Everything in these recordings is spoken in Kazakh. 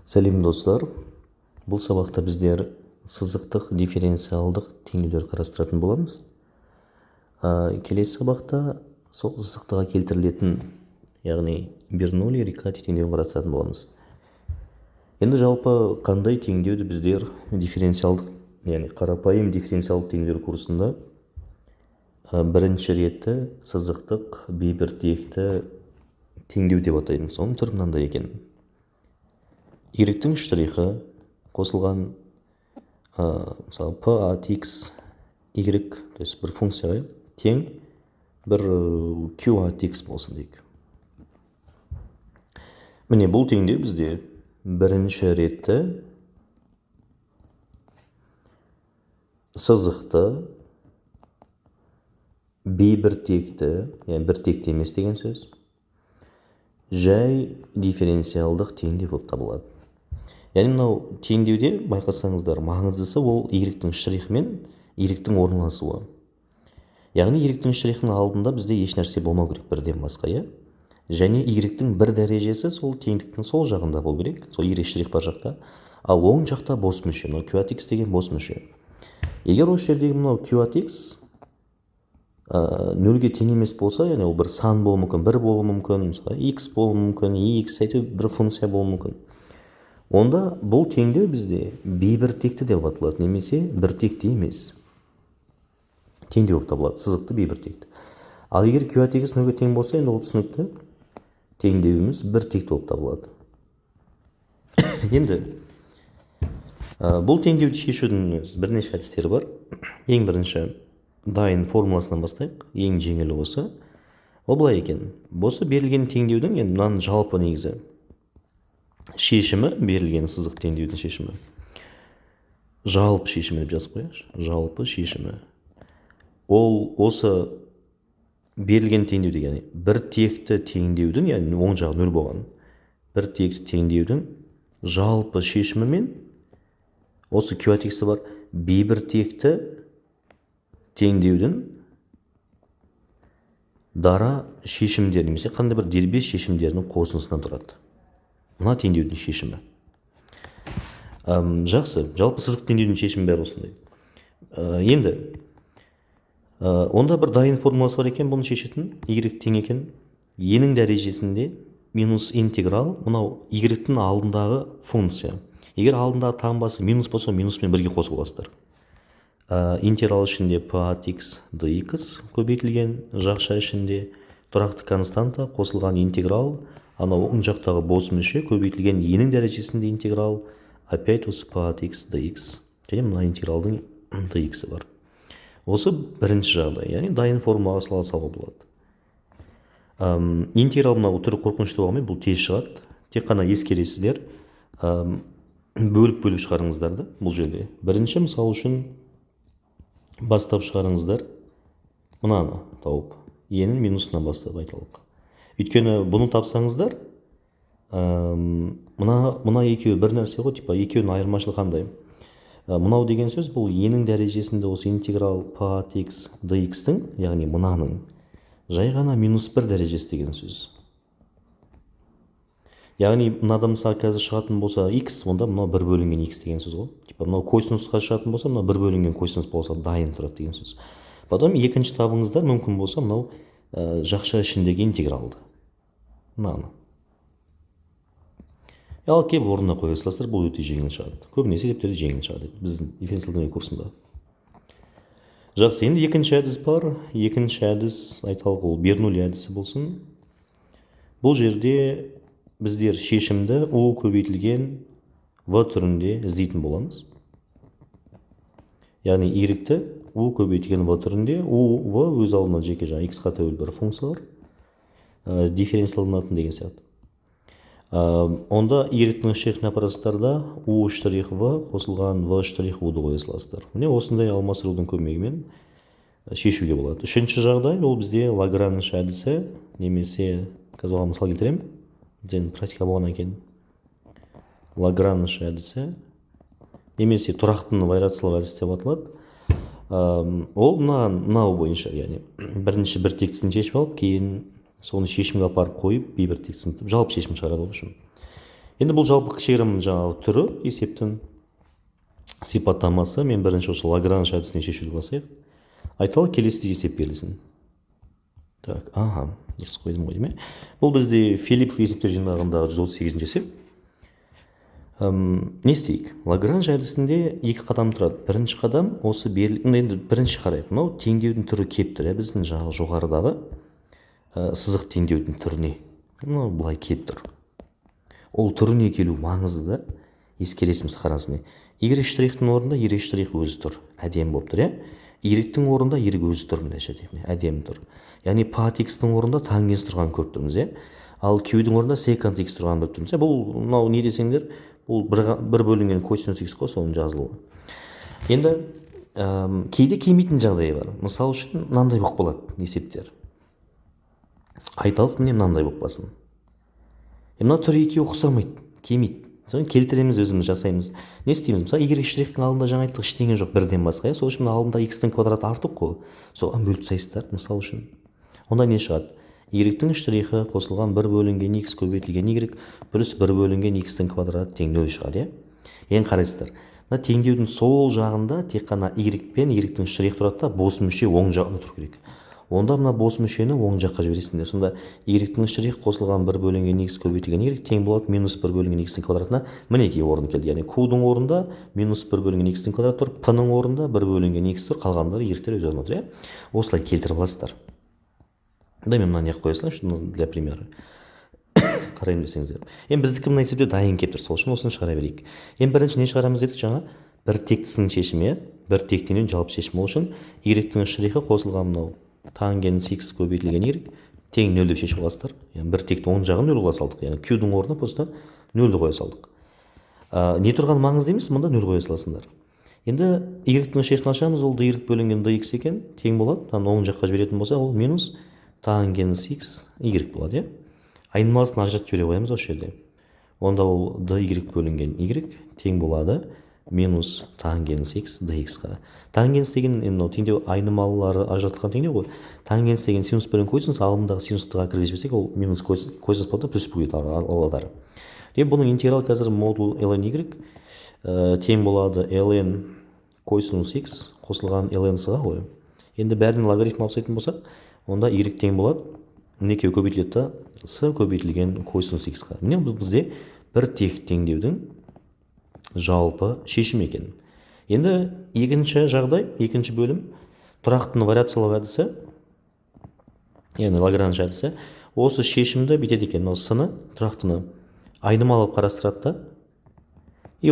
Сәлем достар, бұл сабақта біздер сызықтық дифференциалдық теңдеулер қарастыратын боламыз. Келесі сабақта сол сызықтыға келтірілетін, яғни Берноулли Риккати теңдеуін қарастыратын боламыз. Енді жалпы қандай теңдеуді біздер дифференциалдық, яғни қарапайым дифференциалдық теңдеулер курсында бірінші реті сызықтық бейбіртекті теңдеу деп атаймыз. Оның түрі мынандай екен. Y-тің штрихы қосылған мысалы p от x y, то есть бір функцияға тең бір q от x болсын дейік. Міне бұл теңдеу бізде бірінші ретті сызықты бейбіртекті, яғни біртекті емес деген сөз, жай дифференциалдық теңдеу болып табылады. Яғни мынау теңдеуде байқасаңыздар, маңыздысы ол y-тің штрихы мен y-тің орналасуы. Яғни y-тің штрихының алдында бізде еш нәрсе болмау керек бірден басқа, және y-тің бір дәрежесі сол теңдіктің сол жағында болу керек, сол y штрих бар жақта, ал оң жақта бос мүше, мынау q от x деген бос мүше. Егер осы жердегі мынау q от x нөлге тең емес болса, яғни ол бір сан болуы мүмкін, бір болуы мүмкін, мысалы x болуы мүмкін, x әйтеуір бір функция болуы мүмкін. Онда бұл теңдеу бізде бейбіртекті деп аталады, немесе біртекті емес теңдеу болып табылады, сызықты бейбіртекті. Ал егер q от x нөлге тең болса, енді ол түсінікті теңдеуіміз біртекті болып табылады. Енді бұл теңдеуді шешудің бірнеше әдістері бар. Ең бірінші дайын формуласынан бастайық. Ең жеңілі осы. Ол былай екен. Осы берілген теңдеудің, енді мынаның жалпы негізі шешімі, берілген сызық теңдеудің шешімі. Жалпы шешімі деп жазып қояйықшы. Жалпы шешімі. Ол осы берілген теңдеуде, яғни бір текті теңдеудің, яғни оң жағы нөл болған, бір текті теңдеудің жалпы шешімі мен осы q от x бар бейбіртекті теңдеудің дара шешімдер, немесе қандай бір дербес шешімдерінің қосындысынан тұрады. Мына теңдеудің шешімі. Жақсы, жалпы сызық теңдеудің шешімі бәрі осындай. Енді онда бір дайын формуласы бар екен, бұны шешетін y тең екен e-нің дәрежесінде минус интеграл, мынау y-тің алдындағы функция. Егер алдындағы таңбасы минус болса, минуспен бірге қосып аласыздар. Интеграл ішінде p от x dx көбейтілген, жақша ішінде тұрақты константа қосылған интеграл, анау оң жақтағы бос мүше көбейтілген e-нің дәрежесінде интеграл, опять осы p от x dx, және мына интегралдың dx бар. Осы бірінші жағдай, яғни дайын формулаға салуға болады. Интеграл мынау түрі қорқынышты болғанмен бұл тез шығады. Тек қана ескересіздер, бөліп шығарыңыздарды бұл жерде. Бірінші мысал үшін бастап шығарыңыздар, мынаны тауып, e-нің минусынан бастап айталық. Өйткені бұны тапсаңыздар, мына екеуі бір нәрсе ғой, типа екеуінің айырмашылығы қандай? Мынау деген сөз бұл e-нің дәрежесінде осы интеграл p от x dx-тің, яғни мынаның жай ғана минус бір дәрежесі деген сөз. Яғни мынада мысалы қазір шығатын болса x, онда мынау бір бөлінген x деген сөз ғой. Типа мынау косинусқа шығатын болса, мынау бір бөлінген косинус болса дайын тұрады деген сөз. Потом екінші табыңыздар мүмкін болса мынау жақша ішіндегі интегралды. Мынаны. Ал кеп орнына қоя саласыздар, бұл өте жеңіл шығады. Көбінесе есептерде жеңіл шығады біздің дифференциалдық курсында. Жақсы, енді екінші әдіс бар. Екінші әдіс айталық ол Берноулли әдісі болсын. Бұл жерде біздер шешімді u көбейтілген v түрінде іздейтін боламыз. Яғни y-ті u көбейтілген v түрінде, v өз алдына жеке жаңа x-қа тәуелді бір функциялар дифференциалданатын деген сияқты. Онда y-тің штрихіне апарасыздарда u штрих v қосылған v штрих u-ды қоя саласыздар. Міне осындай алмастырудың көмегімен шешуге болады. Үшінші жағдай ол бізде Лагранж әдісі, немесе қазір оған мысал келтіремін. Және практика болғаннан кейін Лагранж әдісі, немесе тұрақтыны вариациялық әдіс деп аталады. Ол мынау бойынша, яғни бірінші бір тектісін шешіп алып, кейін соны шешімге апарып қойып, бейбір текстін жалпы шешім шығарады. Енді бұл жалпы шегірімнің жаңағы түрі, есептің сипаттамасы. Мен бірінші осы Лагранж әдісіне шешуді басайық. Айталық келесідей есеп берілсін. Так, ес қойдым ғой дейме. Бұл бізде Филиппов есептер жинағындағы 138-ші есеп. Не істейік? Лагранж әдісінде екі қадам тұрады. Бірінші қадам осы енді бірінші қарайық. Мынау теңдеудің түрі кеп тұр, біздің жаңағы жоғарыдағы сызық теңдеудің түріне. Мынау былай кеп тұр. Ол түріне келу маңызды да. Ескересіміз қараңыз. Y штрихтің орнында Y штрих өзі тұр. Әдемі болып тұр, Y-тің орнында Y өзі тұр, мына жерде. Әдемі тұр. Яғни пат x-тің орнында тангенс тұрған көріп тұрмыз, Ал Q-дің орнында секант x тұрған көріп тұрмыз, Бұл мынау не десеңдер, бұл бір бөлінген косинус x қой, соның жазылуы. Енді кейде келмейтін жағдайы бар. Мысалы үшін мынандай болып қалады есептер. Айталық міне мынандай болып қалсын. Мына түр екеуі ұқсамайды, келмейді. Соны келтіреміз, өзіміз жасаймыз. Не істейміз? Мысалы, Y штрихтің алдында жаңа айттық ештеңе жоқ, бірден басқа. Сол үшін алдында x-тің квадраты артық қой. Соған бөліп тастайсыздар, мысалы үшін. Онда не шығады? Y-тің штрихі қосылған 1 бөлінген x көбейтілген y плюс 1 бөлінген x-тің квадраты тең 0 шығады, Енді қарайсыздар. Мына теңдеудің сол жағында тек қана y пен y-тің штрихі тұрады да, бос мүше оң жағында тұру керек. Онда мына бос мүшені оң жаққа жібересіңдер. Сонда y-тің штрихі қосылған 1 бөлінген x көбейтілген y тең болады минус 1 бөлінген x-тің квадратына мінекей орын келді. Яғни q-дің орнында минус 1 бөлінген x-тің квадраты тұр, p-ның орнында 1 бөлінген x тұр, қалғандары y-тер өз орнында тұр, Осылай келтіріп аласыздар. Да, мен мынаны неғып қоя салайыншы для примера. Қарайын десеңіздер. Енді біздікі мына есепте дайын келіп тұр, сол үшін осыны шығара берейік. Енді бірінші не шығарамыз дедік жаңа? Бір тектісінің шешімі, бір тектенен жалпы шешім ол үшін y-тің штрихі қосылған мынау тангенс x көбейтілген y тең 0 деп шешіп аласыздар. Яғни бір текті оң жағын 0 қоя салдық. Яғни q-дің орнына просто 0-ді қоя салдық. Не тұрған маңызды емес, мұнда 0 қоя саласыңдар. Енді y-тің штрихін ашамыз, ол y бөлінген dx екен, тең болады. Оң жаққа жіберетін болса, ол минус тангенс x y болады, Айнымалысын ажыратып жібере қоямыз осы жерде. Онда ол dy бөлінген y тең болады минус тангенс x dx-ға. Тангенс деген теңдеу айнымалылары ажыратылған теңдеу ғой. Тангенс деген синус бөлінген косинус, алдындағы синустыға кіргізбесек, ол минус косинус болады, плюс будет аладар. Бұның интеграл қазір модул ln y тең болады ln косинус x қосылған ln с-ға ғой. Енді бәрін логарифм алып тастайтын болсақ, онда y тең болады, екеуі көбейтіледі да, с көбейтілген косинус x-қа. Міне бұл бізде бір тек теңдеудің жалпы шешім екен. Енді екінші жағдай, екінші бөлім, тұрақтының вариациялық әдісі, яғни Лагранж әдісі, осы шешімді бүйтеді екен, с-ны, тұрақтыны айнымалы алып қарастырады да,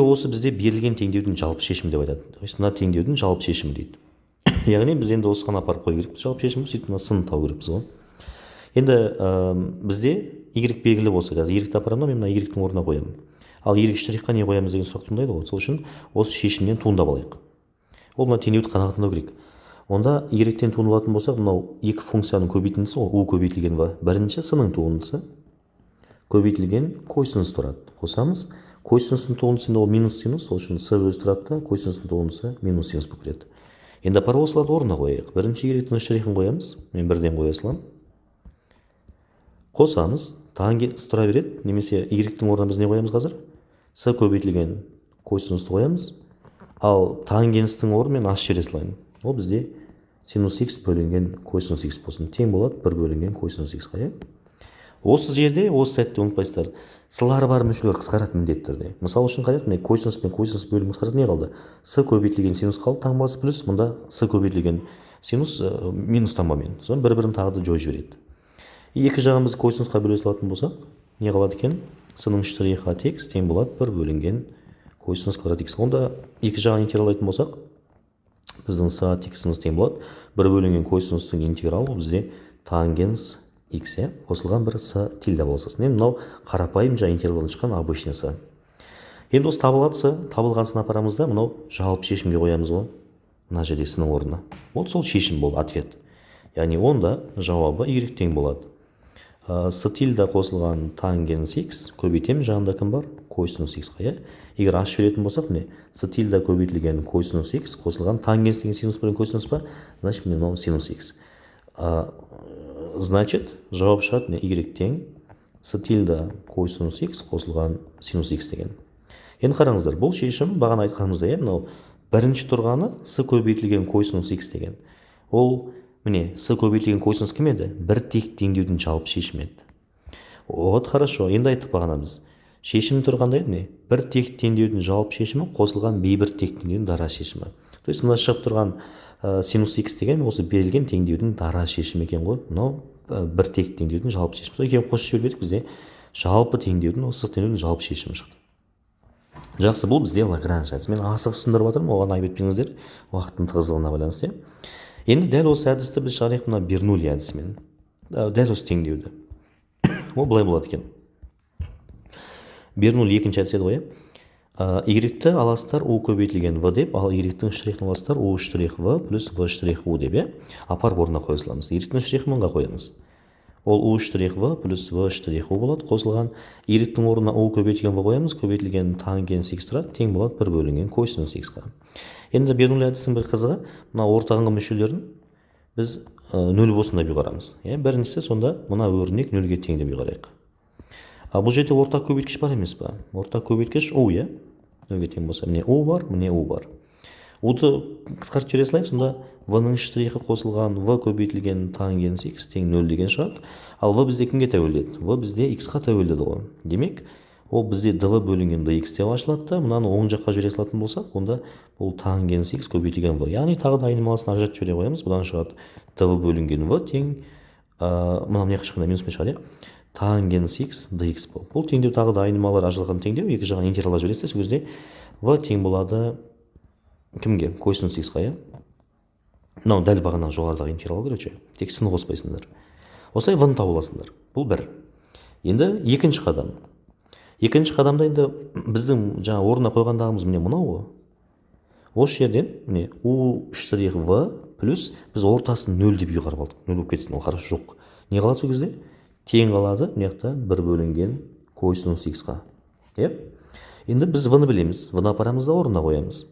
осы бізде берілген теңдеудің жалпы шешімі деп айтады. Мына теңдеудің жалпы шешімі дейді. Яғни біз енді осыған апарып қою керекпіз, жалпы шешімі, сөйтіп мына сын тауып керекпіз ғой. Енді бізде y белгілі болса, қазір y-ті апарамын, мен мына y-тің орнына қоямын. Ал y штрихқа не қоямыз деген сұрақ туындайды ғой. Сол үшін осы шешімнен туындап алайық. Ол мына теңдеуді қанағаттандыру керек. Онда y-тен туындалатын болса, мынау екі функцияның көбейтіндісі ғой, u көбейтілген ба. Бірінші с-ның туындысы көбейтілген косинус тұрады. Қосамыз, косинустың туындысында ол минус синус, сол үшін с өзі тұрады да, косинустың туындысы минус синус болып кетеді. Енді параболаларды орнына қояйық. Бірінші y-тің штрихін қоямыз, мен бірден қоя саламын. Қосамыз, тангенс тұра береді, немесе y-тің орнына біз не қоямыз қазір? С көбейтілген косинусты қоямыз, ал тангенстің орнын мен ашып жібере салайын. Ол бізде синус x бөлінген косинус x болсын. Тең болады 1 бөлінген косинус x-ға. Осы жерде, осы сәтте ұмытпайсыздар, с-лары бар мүшелер қысқарады міндетті түрде. Мысалы үшін қарайық, косинус пен косинус бөлім қысқарады, не қалды? С көбейтілген синус қалды таңбасы плюс, мұнда с көбейтілген синус минус таңбамен. Соны бір-бірін тағы да жойып жібереді. Екі жағын біз косинусқа бөле салатын болсақ, не қалады екен? С-ның штрихі x тең болады 1 бөлінген косинус квадрат x. Онда екі жағын интегралайтын болсақ, біздің с x-іміз тең болады 1 бөлінген косинустың интегралы бізде тангенс x, қосылған бір с тильда болсасын. Енді мынау қарапайым жаңа интегралдан шыққан обычный с. Енді осы табылады с, табылған сын апарамыз да, мынау жалпы шешімге қоямыз ғой. Мына жерде с-ның орнына. Ол сол шешім болды, ответ. Яғни онда жауабы y тең болады. С тильда қосылған тангенс x көбейтем, жағында кім бар? Косинус x-қа. Егер ашып беретін болсақ, міне, с тильда көбейтілген косинус x қосылған тангенс деген синус бөлінген косинус па? Значит, мынау синус x. Значит, жауап шығады, y тең с тильда косинус x қосылған синус x деген. Енді қараңыздар, бұл шешім бағана айтқанымыздай, мынау бірінші тұрғаны с көбейтілген косинус x деген. Ол міне с көбейтілген косинус кім еді? Бір тек теңдеудің жалпы шешімі еді. Вот, хорошо. Енді айттық бағана біз. Шешім тұрғанда еді не? Бір тек теңдеудің жалпы шешімі қосылған бейбір тек теңдеудің дара шешімі. То есть мына шығып тұрған синус x деген осы берілген теңдеудің дара шешімі екен ғой. Мынау бір тек теңдеудің жалпы шешімі. Сол екеуін қосып жіберіп едік, бізде жалпы теңдеудің, осы сызық теңдеудің жалпы шешімі шықты. Жақсы, бұл бізде Лагранж әдісі. Мен асық түсіндіріп жатырмын, оған айып етпеңіздер, уақыттың тығыздығына байланысты. Енді дәл осы әдісті біз шығарайық мына Бернулли әдісімен. Дәл осы теңдеуді. Ол былай болады екен. Бернулли екінші әдіс еді ғой, y-ті аласыздар u көбейтілген v деп, ал y-тің штрихін аласыздар u штрих v плюс v штрих u деп, апарып орнына қоя саламыз. Y-тің штрихін мыңға қоямыз. Ол u штрих v плюс v штрих u болады, қосылған y-тің орнына u көбейтілген v қоямыз, көбейтілген тангенс x тұрады, тең болады 1 бөлінген косинус x-қа. Енді Бернулли әдісінің бір қызығы, мына ортаңғы мүшелерін біз 0 болсын деп ұйғарамыз. Біріншісі сонда мына өрнек 0-ге тең деп ұйғарайық. Бұл жерде ортақ көбейткіш бар емес па? Ортақ көбейткіш u, 0-ге тең болса, міне u бар, міне u бар. U-ды қысқартып жібере салайық, сонда v-ның штрихі қосылған v көбейтілген тангенс x тең 0 деген шығады. Ал v бізде кімге тәуелдеді? V бізде x-қа тәуелдеді ғой. Демек, ол бізде dv бөлінген dx деп ашылады да, мынаны оң жаққа жібере салатын болсақ, онда бұл тангенс x көбейтілген v. Яғни тағы да айнымалысын ажыратып жібере қоямыз. Бұдан шығады dv бөлінген v тең, мына мына қашқанда минуспен шығады, тангенс x dx бұл. Бұл теңдеу тағы да айнымалар ажыралған теңдеу, екі жағын интегралға жібересіз, сол кезде v тең болады кімге? Косинус x-қа, мынау дәл бағана жоғарыдағы интеграл короче, тек сын қоспайсыңдар. Осылай v-ны тауып аласыңдар. Бұл бір. Енді екінші қадам. Екінші қадамда енді біздің жаңа орнына қойғандағымыз міне мынау ғой. Осы жерден міне u штрих v плюс біз ортасын 0 деп ұйғарып алдық. 0 болып кетсін, ол хорошо жоқ. Не қалады сол кезде? Тең қалады, мына жақта 1 бөлінген косинус x-қа. Енді біз v-ны білеміз. V-ны апарамыз да орнына қоямыз.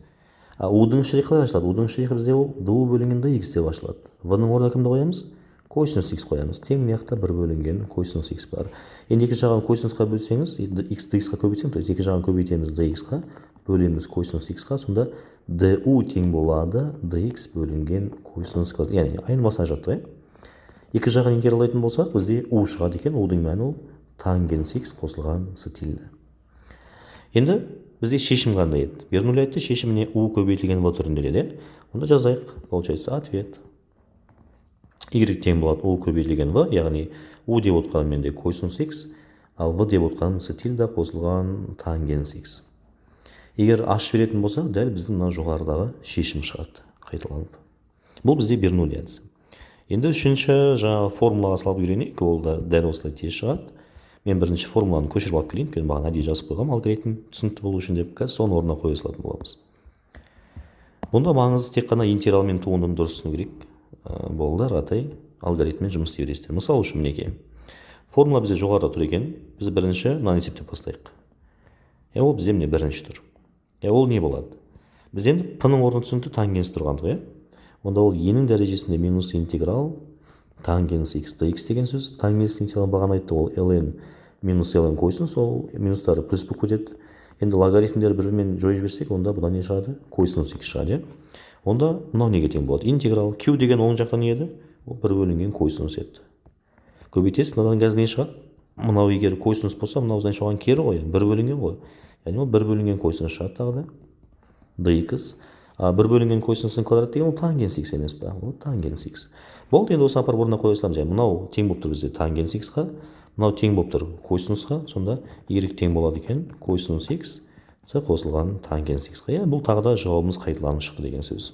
U-дың штрихі қалай ашылады? U-дың штрихі бізде ол du бөлінген dx деп ашылады. V-ның орнына кімді қоямыз? Косинус x қоямыз. Тең мына жақта 1 бөлінген косинус x бар. Енді екі жағын косинусқа бөлсеңіз, x dx-қа көбейтсең, то есть екі жағын көбейтеміз dx-қа, бөлеміз косинус x-қа, сонда du тең болады dx бөлінген косинус x. Яғни айнымасын ажыратты. Екі жағын интегралайтын болсақ, бізде u шығады екен. U-дың мәні ол тангенс x қосылған с тильда. Енді бізде шешім қандай еді? Бернулли айтты, шешіміне u көбейтілген v түрінде еді. Онда жазайық. Получается ответ. Y тең болады u көбейтілген v, яғни u деп отқан менде косинус x, ал v деп отқан с тильда қосылған тангенс x. Егер ашып беретін болсақ, дәл біздің мына жоғарыдағы шешім шығады, қайталанып. Бұл бізде Бернулли әдісі. Енді үшінші жаңа формулаға салып үйренейік, ол да дәл осылай тез шығады. Мен бірінші формуланы көшіріп алып келейін, өйткені маған әдейі жазып қойғам, алгоритм түсінікті болу үшін деп, қазір соны орнына қоя салатын боламыз. Бұнда маңызы тек қана интеграл мен туындыны дұрыс түсіну керек. Болды, ратай алгоритммен жұмыс істей бересіздер. Мысалы үшін мінекей. Формула бізде жоғарыда тұр екен. Біз бірінші мынаны есептеп бастайық. Ол бізде міне бірінші тұр. Ол не болады? Біз енді p-ның орны түсінікті тангенс тұрғандығы. Онда ол e-нің дәрежесінде минус интеграл тангенс x dx деген сөз. Тангенс интеграл бағана айтты, ол ln минус ln косинус, ол минустары плюс болып кетеді. Енді логарифмдер бірімен жойып жіберсек, онда бұдан не шығады? Косинус x шығады. Онда мынау неге тең болады? Интеграл q деген оң жақта не еді? Ол 1 бөлінген косинус еді. Көбейтесіз, мынадан қазір не шығады? Мынау егер косинус болса, мынау значит оған кері ғой, 1 бөлінген ғой. Яғни ол 1 бөлінген косинус шығады тағы да. dx. 1 бөлінген косинустың квадрат деген ол тангенс x емес па? Ол тангенс x. Болды, енді осы апарып орнына қоя саламыз. Мынау тең болып тұр бізде тангенс x-қа, мынау тең болып тұр косинусқа, сонда y тең болады екен косинус x қосылған тангенс x-қа. Бұл тағы да жауабымыз қайталанып шықты деген сөз.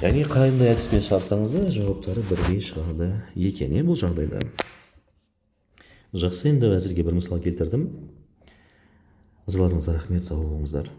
Яғни қандай әдіспен шығарсаңыз да жауаптары бірдей шығады екен бұл жағдайда. Жақсы, енді әзірге бір мысал келтірдім. Назарларыңызға рахмет, сау болыңыздар.